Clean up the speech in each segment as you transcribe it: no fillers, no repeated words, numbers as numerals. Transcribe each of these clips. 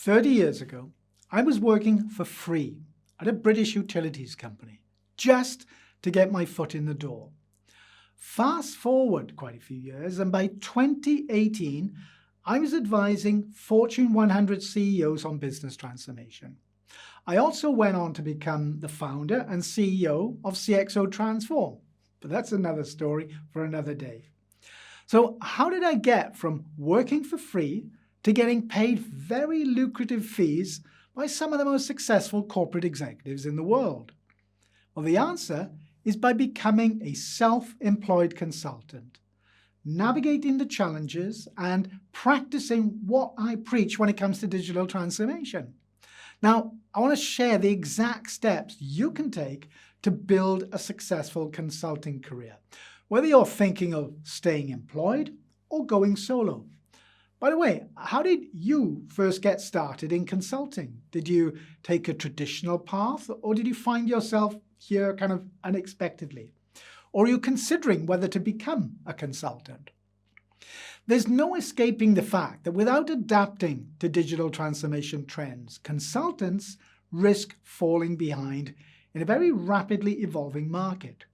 30 years ago, I was working for free at a British utilities company just to get my foot in the door. Fast forward quite a few years, and by 2018, I was advising Fortune 100 CEOs on business transformation. I also went on to become the founder and CEO of CXO Transform, but that's another story for another day. So how did I get from working for free to getting paid very lucrative fees by some of the most successful corporate executives in the world? Well, the answer is by becoming a self-employed consultant, navigating the challenges and practicing what I preach when it comes to digital transformation. Now, I want to share the exact steps you can take to build a successful consulting career, whether you're thinking of staying employed or going solo. By the way, how did you first get started in consulting? Did you take a traditional path, or did you find yourself here kind of unexpectedly? Or are you considering whether to become a consultant? There's no escaping the fact that without adapting to digital transformation trends, consultants risk falling behind in a very rapidly evolving market.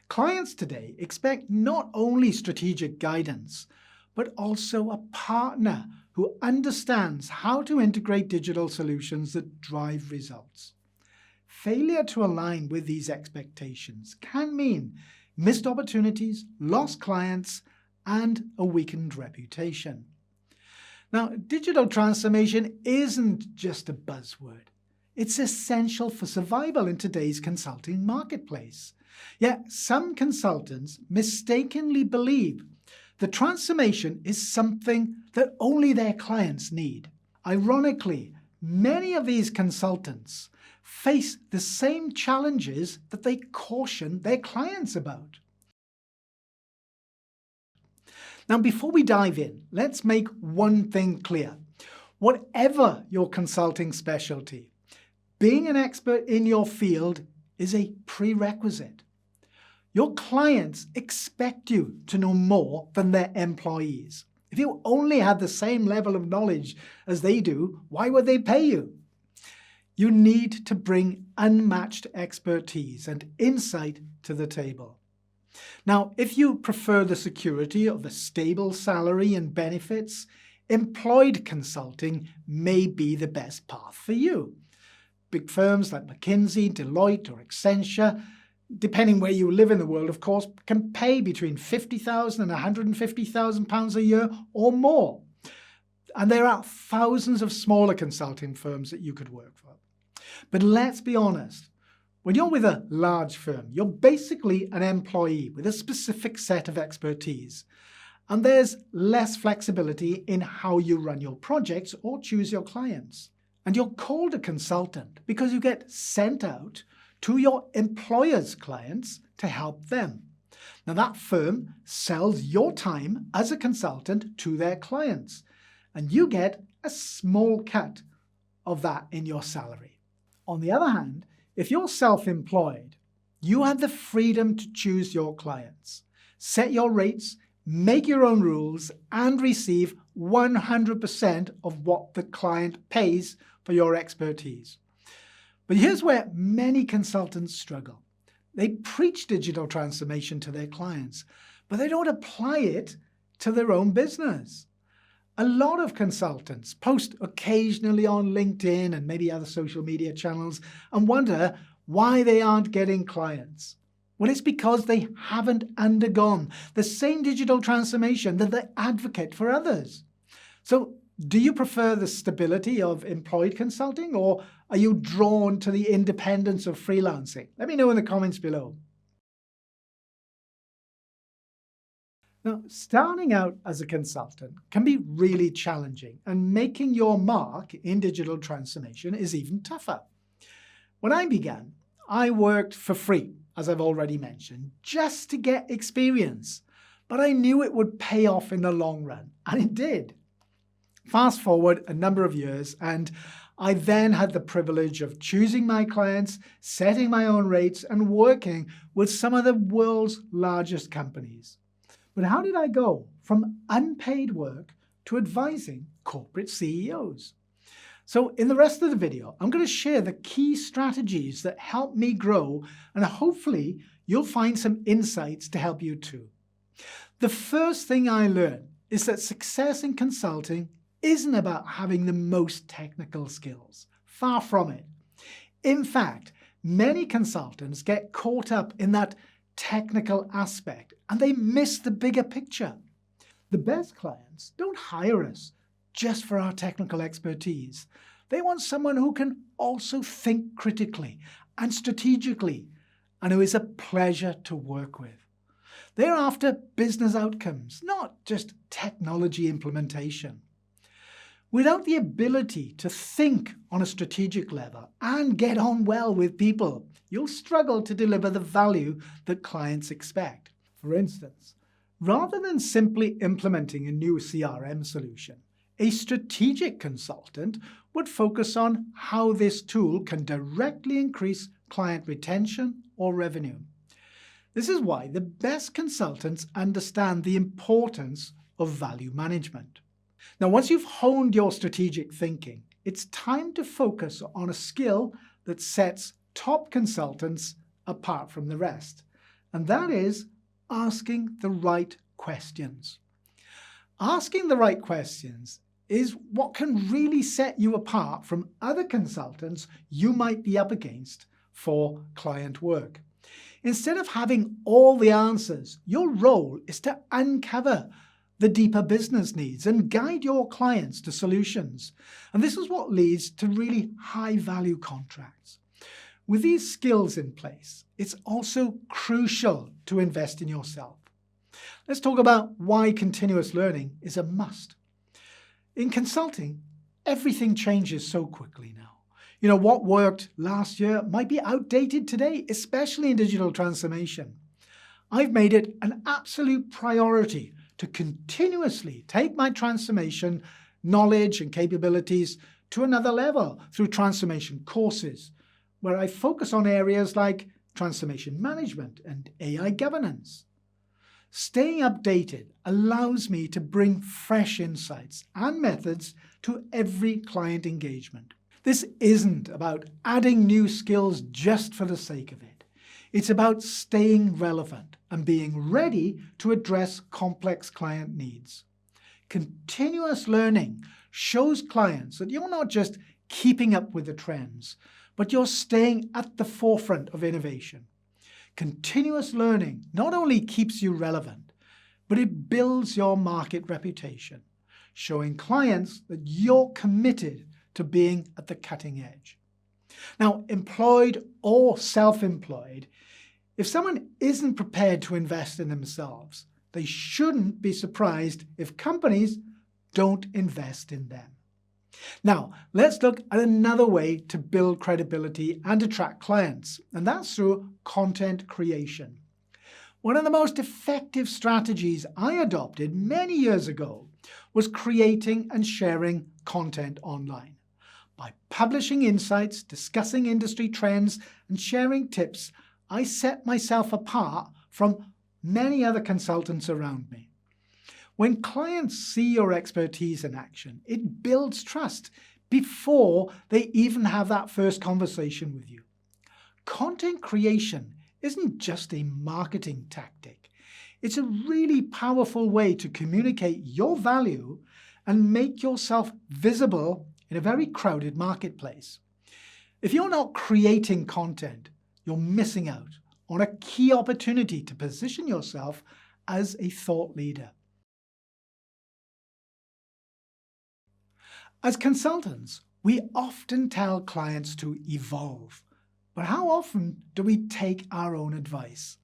Clients today expect not only strategic guidance, but also a partner who understands how to integrate digital solutions that drive results. Failure to align with these expectations can mean missed opportunities, lost clients, and a weakened reputation. Now, digital transformation isn't just a buzzword. It's essential for survival in today's consulting marketplace. Yet some consultants mistakenly believe the transformation is something that only their clients need. Ironically, many of these consultants face the same challenges that they caution their clients about. Now, before we dive in, let's make one thing clear. Whatever your consulting specialty, being an expert in your field is a prerequisite. Your clients expect you to know more than their employees. If you only had the same level of knowledge as they do, why would they pay you? You need to bring unmatched expertise and insight to the table. Now, if you prefer the security of a stable salary and benefits, employed consulting may be the best path for you. Big firms like McKinsey, Deloitte, or Accenture, depending where you live in the world, of course, can pay between £50,000 and £150,000 a year or more. And there are thousands of smaller consulting firms that you could work for. But let's be honest, when you're with a large firm, you're basically an employee with a specific set of expertise. And there's less flexibility in how you run your projects or choose your clients. And you're called a consultant because you get sent out to your employer's clients to help them. Now, that firm sells your time as a consultant to their clients, and you get a small cut of that in your salary. On the other hand, if you're self-employed, you have the freedom to choose your clients, set your rates, make your own rules, and receive 100% of what the client pays for your expertise. But here's where many consultants struggle. They preach digital transformation to their clients, but they don't apply it to their own business. A lot of consultants post occasionally on LinkedIn and maybe other social media channels and wonder why they aren't getting clients. Well, it's because they haven't undergone the same digital transformation that they advocate for others. So, do you prefer the stability of employed consulting, or are you drawn to the independence of freelancing? Let me know in the comments below. Now, starting out as a consultant can be really challenging, and making your mark in digital transformation is even tougher. When I began, I worked for free, as I've already mentioned, just to get experience. But I knew it would pay off in the long run, and it did. Fast forward a number of years, and I then had the privilege of choosing my clients, setting my own rates, and working with some of the world's largest companies. But how did I go from unpaid work to advising corporate CEOs? So in the rest of the video, I'm going to share the key strategies that help me grow, and hopefully you'll find some insights to help you too. The first thing I learned is that success in consulting isn't about having the most technical skills. Far from it. In fact, many consultants get caught up in that technical aspect and they miss the bigger picture. The best clients don't hire us just for our technical expertise. They want someone who can also think critically and strategically and who is a pleasure to work with. They're after business outcomes, not just technology implementation. Without the ability to think on a strategic level and get on well with people, you'll struggle to deliver the value that clients expect. For instance, rather than simply implementing a new CRM solution, a strategic consultant would focus on how this tool can directly increase client retention or revenue. This is why the best consultants understand the importance of value management. Now, once you've honed your strategic thinking, it's time to focus on a skill that sets top consultants apart from the rest, and that is asking the right questions. Asking the right questions is what can really set you apart from other consultants you might be up against for client work. Instead of having all the answers, your role is to uncover the deeper business needs and guide your clients to solutions. And this is what leads to really high-value contracts. With these skills in place, it's also crucial to invest in yourself. Let's talk about why continuous learning is a must. In consulting, everything changes so quickly now. What worked last year might be outdated today, especially in digital transformation. I've made it an absolute priority to continuously take my transformation knowledge and capabilities to another level through transformation courses, where I focus on areas like transformation management and AI governance. Staying updated allows me to bring fresh insights and methods to every client engagement. This isn't about adding new skills just for the sake of it. It's about staying relevant and being ready to address complex client needs. Continuous learning shows clients that you're not just keeping up with the trends, but you're staying at the forefront of innovation. Continuous learning not only keeps you relevant, but it builds your market reputation, showing clients that you're committed to being at the cutting edge. Now, employed or self-employed, if someone isn't prepared to invest in themselves, they shouldn't be surprised if companies don't invest in them. Now, let's look at another way to build credibility and attract clients, and that's through content creation. One of the most effective strategies I adopted many years ago was creating and sharing content online. By publishing insights, discussing industry trends, and sharing tips, I set myself apart from many other consultants around me. When clients see your expertise in action, it builds trust before they even have that first conversation with you. Content creation isn't just a marketing tactic. It's a really powerful way to communicate your value and make yourself visible in a very crowded marketplace. If you're not creating content, you're missing out on a key opportunity to position yourself as a thought leader. As consultants, we often tell clients to evolve, but how often do we take our own advice?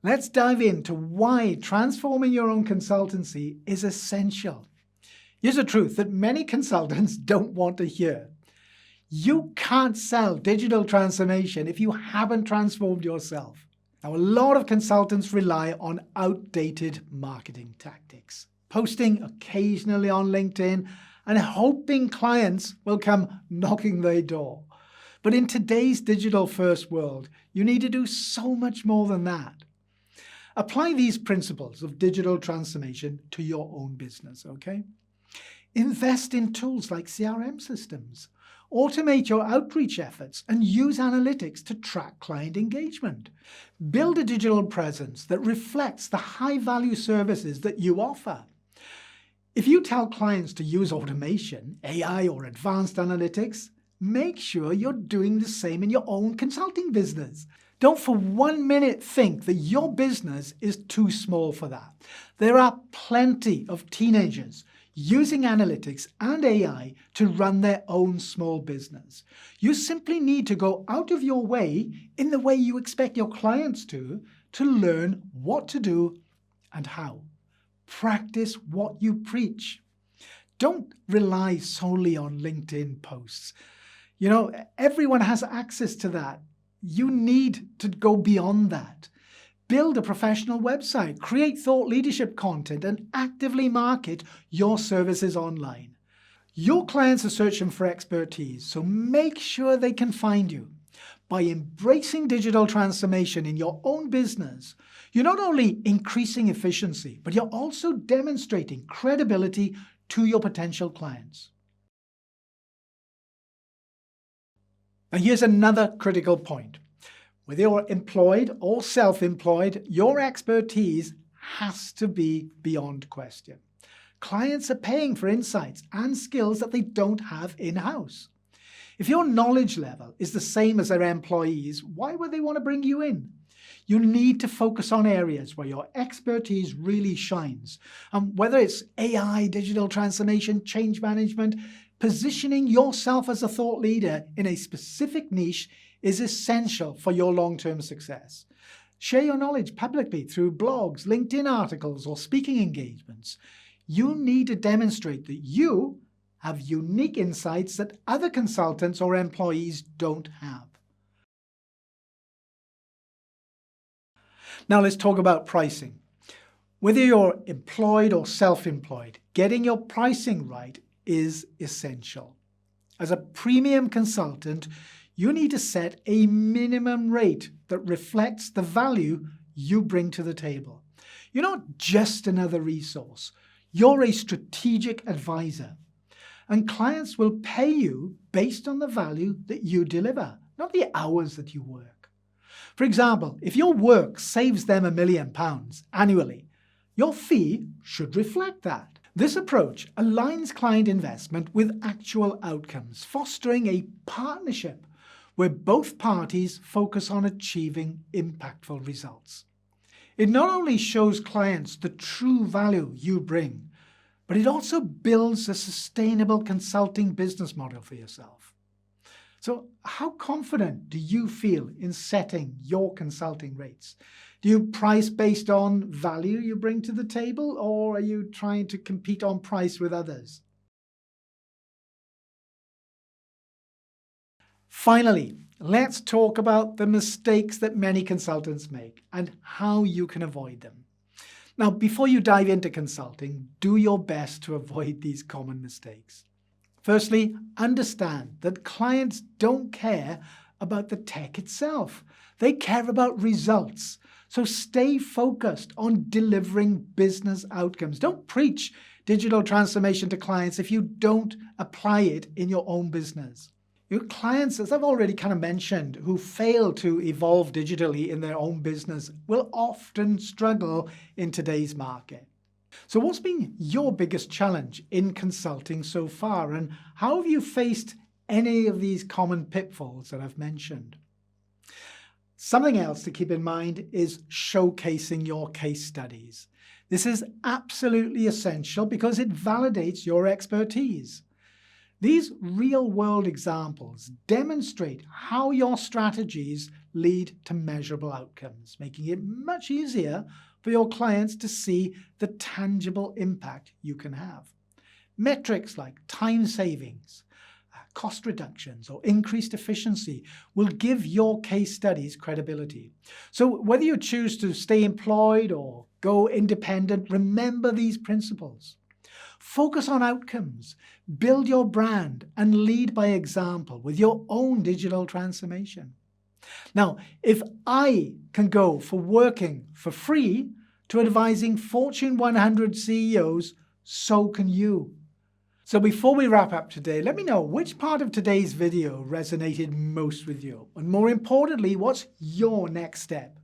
Let's dive into why transforming your own consultancy is essential. Here's a truth that many consultants don't want to hear. You can't sell digital transformation if you haven't transformed yourself. Now, a lot of consultants rely on outdated marketing tactics, posting occasionally on LinkedIn and hoping clients will come knocking their door. But in today's digital-first world, you need to do so much more than that. Apply these principles of digital transformation to your own business, okay? Invest in tools like CRM systems. Automate your outreach efforts and use analytics to track client engagement. Build a digital presence that reflects the high-value services that you offer. If you tell clients to use automation, AI, or advanced analytics, make sure you're doing the same in your own consulting business. Don't for 1 minute think that your business is too small for that. There are plenty of teenagers using analytics and AI to run their own small business. You simply need to go out of your way in the way you expect your clients to learn what to do and how. Practice what you preach. Don't rely solely on LinkedIn posts. Everyone has access to that. You need to go beyond that. Build a professional website, create thought leadership content, and actively market your services online. Your clients are searching for expertise, so make sure they can find you. By embracing digital transformation in your own business, you're not only increasing efficiency, but you're also demonstrating credibility to your potential clients. Now, here's another critical point. Whether you're employed or self-employed, your expertise has to be beyond question. Clients are paying for insights and skills that they don't have in-house. If your knowledge level is the same as their employees, why would they want to bring you in? You need to focus on areas where your expertise really shines. Whether it's AI, digital transformation, change management, positioning yourself as a thought leader in a specific niche is essential for your long-term success. Share your knowledge publicly through blogs, LinkedIn articles, or speaking engagements. You need to demonstrate that you have unique insights that other consultants or employees don't have. Now let's talk about pricing. Whether you're employed or self-employed, getting your pricing right is essential. As a premium consultant, you need to set a minimum rate that reflects the value you bring to the table. You're not just another resource. You're a strategic advisor. And clients will pay you based on the value that you deliver, not the hours that you work. For example, if your work saves them £1 million annually, your fee should reflect that. This approach aligns client investment with actual outcomes, fostering a partnership where both parties focus on achieving impactful results. It not only shows clients the true value you bring, but it also builds a sustainable consulting business model for yourself. So how confident do you feel in setting your consulting rates? Do you price based on value you bring to the table, or are you trying to compete on price with others? Finally, let's talk about the mistakes that many consultants make and how you can avoid them. Now, before you dive into consulting, do your best to avoid these common mistakes. Firstly, understand that clients don't care about the tech itself. They care about results. So stay focused on delivering business outcomes. Don't preach digital transformation to clients if you don't apply it in your own business. Your clients, as I've already kind of mentioned, who fail to evolve digitally in their own business will often struggle in today's market. So what's been your biggest challenge in consulting so far, and how have you faced any of these common pitfalls that I've mentioned? Something else to keep in mind is showcasing your case studies. This is absolutely essential because it validates your expertise. These real-world examples demonstrate how your strategies lead to measurable outcomes, making it much easier for your clients to see the tangible impact you can have. Metrics like time savings, cost reductions, or increased efficiency will give your case studies credibility. So whether you choose to stay employed or go independent, remember these principles. Focus on outcomes, build your brand, and lead by example with your own digital transformation. Now, if I can go from working for free to advising Fortune 100 CEOs, so can you. So before we wrap up today, let me know which part of today's video resonated most with you. And more importantly, what's your next step?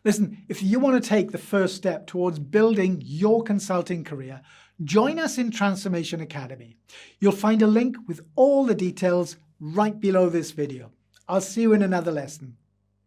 Listen, if you want to take the first step towards building your consulting career, join us in Transformation Academy. You'll find a link with all the details right below this video. I'll see you in another lesson.